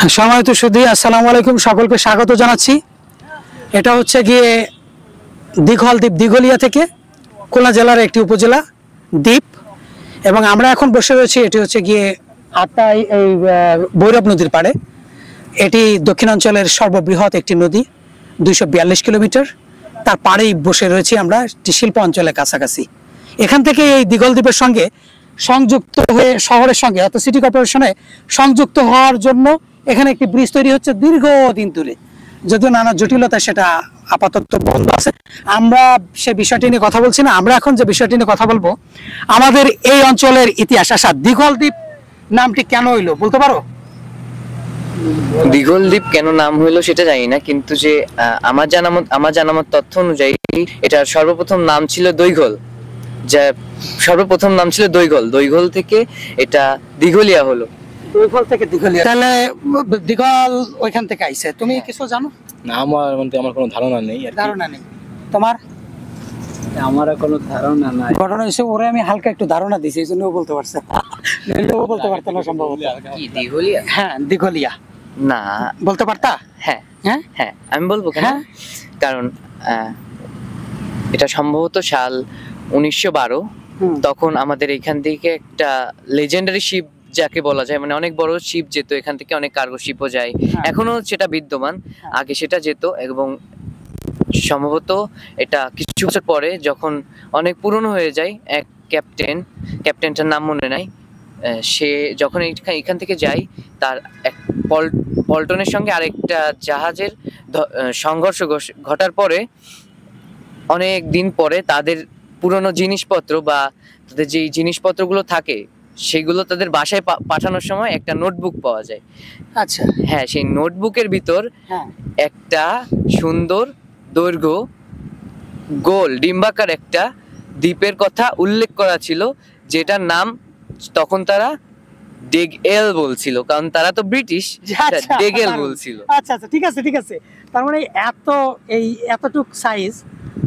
সম্মানিত সুধী, আসসালামু আলাইকুম, সকলকে স্বাগত জানাচ্ছি। এটা হচ্ছে গিয়ে দিঘল দ্বীপ, দিঘলিয়া থেকে খুলনা জেলার একটি উপজেলা দ্বীপ, এবং আমরা এখন বসে রয়েছি। এটি হচ্ছে গিয়ে আত্মাই এই ভৈরব নদীর পাড়ে। এটি দক্ষিণাঞ্চলের সর্ববৃহৎ একটি নদী, 242 কিলোমিটার। তার পাড়েই বসে রয়েছি আমরা, শিল্প অঞ্চলের কাছাকাছি। এখান থেকে এই দিঘল দ্বীপের সঙ্গে সংযুক্ত হয়ে শহরের সঙ্গে অর্থাৎ সিটি কর্পোরেশনে সংযুক্ত হওয়ার জন্য এখানে একটি ব্রিজ তৈরি হচ্ছে দীর্ঘদিন ধরে, যদিও নানা জটিলতা সেটা আপাতত বন্ধ আছে। আমরা সে বিষয়টি নিয়ে কথা বলছি না। আমরা এখন যে বিষয়টি নিয়ে কথা বলবো, আমাদের এই অঞ্চলের ইতিহাস। আচ্ছা, দিঘল দ্বীপ নামটি কেন হইলো বলতে পারো? দিঘল দ্বীপ কেন নাম হইলো সেটা জানি না, কিন্তু যে আমার জানামত তথ্য অনুযায়ী এটার সর্বপ্রথম নাম ছিল দৈঘল। দৈঘল থেকে এটা দিঘলিয়া হলো। দৈঘল থেকে দিঘলিয়া, তাহলে দিঘল ওইখান থেকে আইছে। তুমি কিছু জানো? না, আমার কোনো ধারণা নেই। ধারণা নেই তোমার? আমার কোনো ধারণা নাই। ঘটনা হয়েছে ওরে আমি হালকা একটু ধারণা দিছি, এই জন্য ও বলতে পারছে, ও বলতে পারতো না সম্ভবত। কি দিঘলিয়া? হ্যাঁ, দিঘলিয়া না, বলতে পারতা? হ্যাঁ হ্যাঁ হ্যাঁ, আমি বলবো কেন? হ্যাঁ, কারণ এটা সম্ভবত সাল 1912। তখন আমাদের এখান থেকে একটা লেজেন্ডারি শিপ যাকে বলা যায়, মানে অনেক বড় শিপ যেত এখান থেকে, অনেক কার্গো শিপও যায়, এখনো সেটা বিদ্যমান। আগে সেটা যেত, এবং সম্ভবত এটা কিছু বছর পরে যখন অনেক পুরনো হয়ে যায়, এক ক্যাপ্টেনটার নাম মনে নাই, সে যখন এখান থেকে যায়, তার এক পল্টনের সঙ্গে আরেকটা জাহাজের সংঘর্ষ ঘটার পরে অনেক দিন পরে তাদের পুরনো জিনিসপত্র বা তাদের যে জিনিসপত্রগুলো থাকে সেগুলো তাদের বাসায় পাঠানোর সময় একটা নোটবুক পাওয়া যায়। আচ্ছা, হ্যাঁ, সেই নোটবুকের ভিতর একটা সুন্দর দৈর্ঘ্য গোল ডিম্বাকার একটা দ্বীপের কথা উল্লেখ করা ছিল, যেটার নাম তখন তারা ডেগেল বলছিল, কারণ তারা তো ব্রিটিশ। ডেগেল বলছিল। আচ্ছা আচ্ছা, ঠিক আছে ঠিক আছে। তার মানে এতটুক সাইজ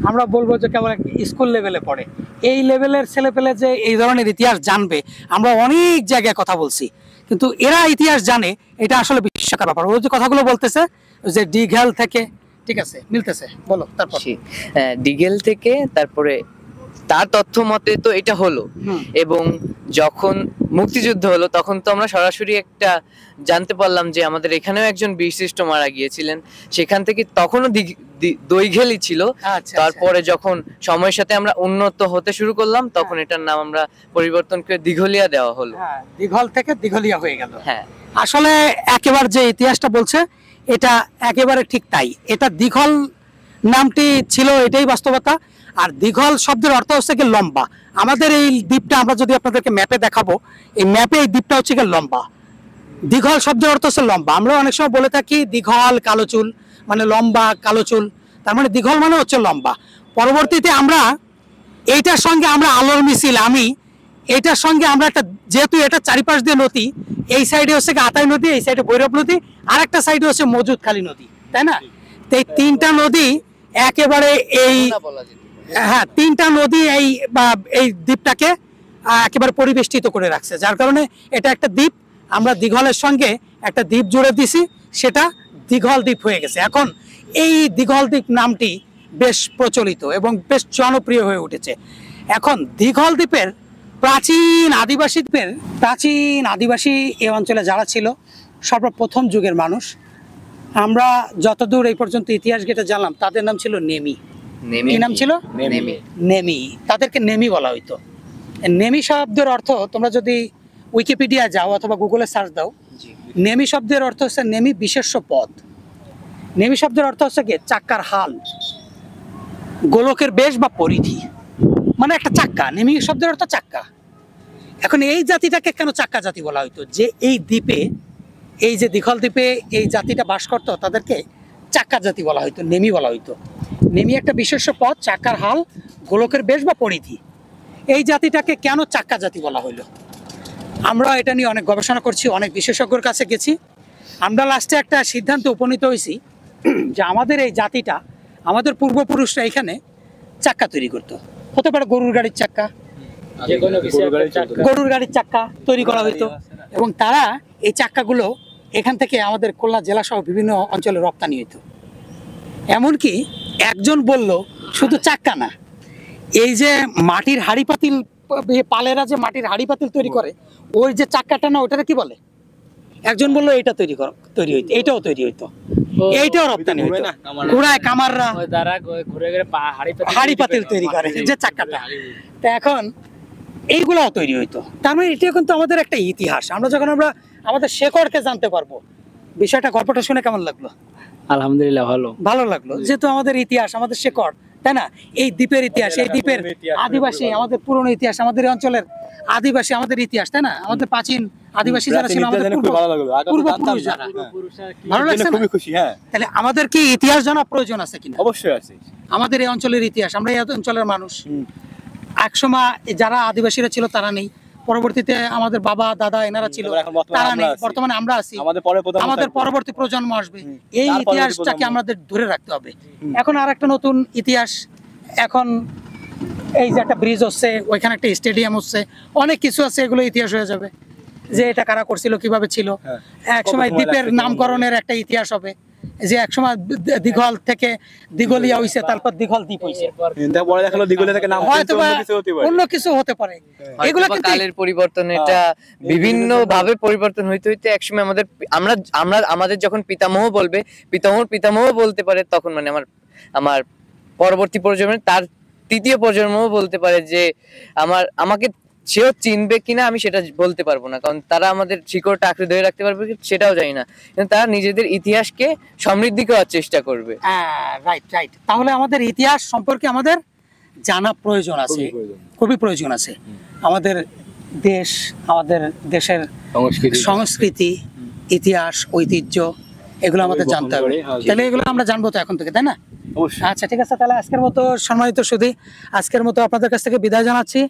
আমরা বলবো যে কেবল স্কুল লেভেলে পড়ে। এই লেভেলের ছেলেপেলে যে এই ধরনের ইতিহাস জানবে, আমরা অনেক জায়গায় কথা বলছি, কিন্তু এরা ইতিহাস জানে, এটা আসলে বিস্ময়কর ব্যাপার। ও যে কথাগুলো বলতেছে যে দিঘল থেকে, ঠিক আছে, মিলতেছে, বলো তারপর। দিঘল থেকে, তারপরে তার তথ্য মতে তো এটা হলো, এবং যখন মুক্তিযুদ্ধ হলো তখন তো আমরা সরাসরি একটা জানতে পারলাম যে আমাদের এখানেও একজন বীরশ্রেষ্ঠ মারা গিয়েছিলেন। সেখান থেকে তখনও দৈঘেলই ছিল। তারপরে যখন সময়ের সাথে আমরা উন্নত হতে শুরু করলাম, তখন এটার নাম আমরা পরিবর্তন করে দিঘলিয়া দেওয়া হলো। দিঘল থেকে দিঘলিয়া হয়ে গেল। হ্যাঁ, আসলে একেবারে যে ইতিহাসটা বলছে এটা একেবারে ঠিক তাই। এটা দিঘল নামটি ছিল, এটাই বাস্তবতা। আর দিঘল শব্দের অর্থ হচ্ছে কি লম্বা। আমাদের এই দ্বীপটা আমরা যদি আপনাদেরকে ম্যাপে দেখাবো, এই ম্যাপে এই দ্বীপটা হচ্ছে কি লম্বা। দিঘল শব্দের অর্থ হচ্ছে লম্বা। আমরা অনেক সময় বলে থাকি দিঘল কালো চুল, মানে লম্বা কালো চুল, তার মানে দিঘল মানে হচ্ছে লম্বা। পরবর্তীতে আমরা এইটার সঙ্গে আমরা আলোর মিছিল, এইটার সঙ্গে আমরা একটা, যেহেতু এটা চারিপাশ দিয়ে নদী, এই সাইডে হচ্ছে আতাই নদী, এই সাইডে ভৈরব নদী, আর একটা সাইডে হচ্ছে মজুদখালী নদী, তাই না? তো এই তিনটা নদী একেবারে হ্যাঁ, তিনটা নদী এই দ্বীপটাকে একেবারে পরিবেষ্টিত করে রাখছে, যার কারণে এটা একটা দ্বীপ। আমরা দিঘলের সঙ্গে একটা দ্বীপ জুড়ে দিছি, সেটা দিঘল দ্বীপ হয়ে গেছে। এখন এই দিঘল দ্বীপ নামটি বেশ প্রচলিত এবং বেশ জনপ্রিয় হয়ে উঠেছে। এখন দিঘল দ্বীপের প্রাচীন আদিবাসী এই অঞ্চলে যারা ছিল, সর্বপ্রথম যুগের মানুষ, আমরা যতদূর এই পর্যন্ত ইতিহাস ঘেটে জানলাম, তাদের নাম ছিল নেমি। কি নাম ছিল? নেমি। তাদেরকে নেমি বলা হইতো। নেমি শব্দের অর্থ, তোমরা যদি উইকিপিডিয়া যাও অথবা গুগলে সার্চ দাও, নেমি শব্দের অর্থ হচ্ছে নেমি বিশেষ্য পদ। নেমি শব্দের অর্থ হচ্ছে কি চাক্কার হাল, গোলকের বেশ বা পরিধি, মানে একটা চাক্কা। নেমি শব্দের অর্থ চাক্কা। এখন এই জাতিটাকে কেন চাক্কা জাতি বলা হইতো? যে এই দ্বীপে, এই যে দিঘল দ্বীপে এই জাতিটা বাস করতো, তাদেরকে চাক্কা জাতি বলা হইতো, নেমি বলা হইতো। নেমি একটা বিশেষ্য পদ, চাক্কার হাল, গোলকের বেশ বা পরিধি। এই জাতিটাকে কেন চাক্কা জাতি বলা হইলো? আমরা এটা নিয়ে অনেক গবেষণা করছি, অনেক বিশেষজ্ঞর কাছে গেছি। আমরা লাস্টে একটা সিদ্ধান্তে উপনীত হয়েছি যে আমাদের এই জাতিটা, আমাদের পূর্বপুরুষরা এখানে চাক্কা তৈরি করতো। হতে পারে গরুর গাড়ির চাক্কা, গরুর গাড়ির চাক্কা তৈরি করা হইতো, এবং তারা এই চাক্কাগুলো এখান থেকে আমাদের খুলনা জেলা সহ বিভিন্ন অঞ্চলে রপ্তানি হইতো। এমনকি একজন বলল শুধু চাক্কা না, এই যে মাটির হাড়ি পাতিল, পালেরা যে মাটির হাড়ি পাতিল তৈরি করে, ওই যে চাক্কাটা না, ওটাকে কি বলে? একজন বললো এটা তৈরি হইতো, এইটাও তৈরি হইতো, এইটাও রপ্তানি হইতো। ঘোড়ায় কামাররা হাড়ি পাতিল তৈরি করে যে চাক্কাটা, তা এখন এইগুলাও তৈরি হইতো। তার মানে এটা কিন্তু আমাদের একটা ইতিহাস। আমরা যখন আমাদের শেকড়কে জানতে পারবো, বিষয়টা, গল্পটা শুনে কেমন লাগলো? আলহামদুলিল্লাহ ভালো। ভালো লাগলো, যেহেতু আমাদের ইতিহাস, আমাদের শেকড়, তাই না? এই দ্বীপের ইতিহাস, এই দ্বীপের আদিবাসী, আমাদের পুরনো ইতিহাস, আমাদের এই অঞ্চলের আদিবাসী, আমাদের ইতিহাস, তাই না? আমাদের প্রাচীন আদিবাসী যারা ছিল, আমাদের পূর্বপুরুষ যারা, ভালো লাগছে না? খুবই খুশি। হ্যাঁ, তাহলে আমাদের কি ইতিহাস জানা প্রয়োজন আছে কিনা? অবশ্যই আছে। আমাদের এই অঞ্চলের ইতিহাস, আমরা এই অঞ্চলের মানুষ, একসময় যারা আদিবাসীরা ছিল তারা নেই, পরবর্তীতে আমাদের বাবা দাদা এনারা ছিল, তারা নেই, বর্তমানে আমরা আছি, আমাদের পরবর্তী প্রজন্ম আসবে। এই ইতিহাসটাকে আমাদের ধরে রাখতে হবে। এখন আর একটা নতুন ইতিহাস, এখন এই যে একটা ব্রিজ হচ্ছে, ওইখানে একটা স্টেডিয়াম হচ্ছে, অনেক কিছু আছে, এগুলো ইতিহাস হয়ে যাবে, যে এটা কারা করছিল, কিভাবে ছিল। একসময় দ্বীপের নামকরণের একটা ইতিহাস হবে, যে একসময় দিঘল থেকে দিঘলিয়া হইছে, তারপর দিঘল দ্বীপ হইছে, হয়তো বা অন্য কিছু হতে পারে। এগুলো হয়তোবা কিন্তু কালের পরিবর্তন, এটা বিভিন্ন ভাবে পরিবর্তন হইতে হইতে একসময় আমাদের যখন পিতামহ বলতে পারে, তখন মানে আমার পরবর্তী প্রজন্মের, তার তৃতীয় প্রজন্মও বলতে পারে যে আমাকে সেও চিনবে কিনা আমি সেটা বলতে পারবো না, কারণ তারা আমাদের শিকড়টা আঁকড়ে ধরে রাখতে পারবে সেটাও জানি না, কিন্তু তারা নিজেদের ইতিহাসকে সমৃদ্ধি করার চেষ্টা করবে। রাইট। তাহলে আমাদের ইতিহাস সম্পর্কে আমাদের জানা প্রয়োজন আছে, খুবই প্রয়োজন আছে। আমাদের দেশ, আমাদের দেশের সংস্কৃতি, ইতিহাস, ঐতিহ্য, এগুলো আমাদের জানতে হবে। তাহলে এগুলো আমরা জানবো তো এখন থেকে, তাই না? আচ্ছা, ঠিক আছে। তাহলে আজকের মতো সম্মানিত সুধী, আজকের মতো আপনাদের কাছ থেকে বিদায় জানাচ্ছি।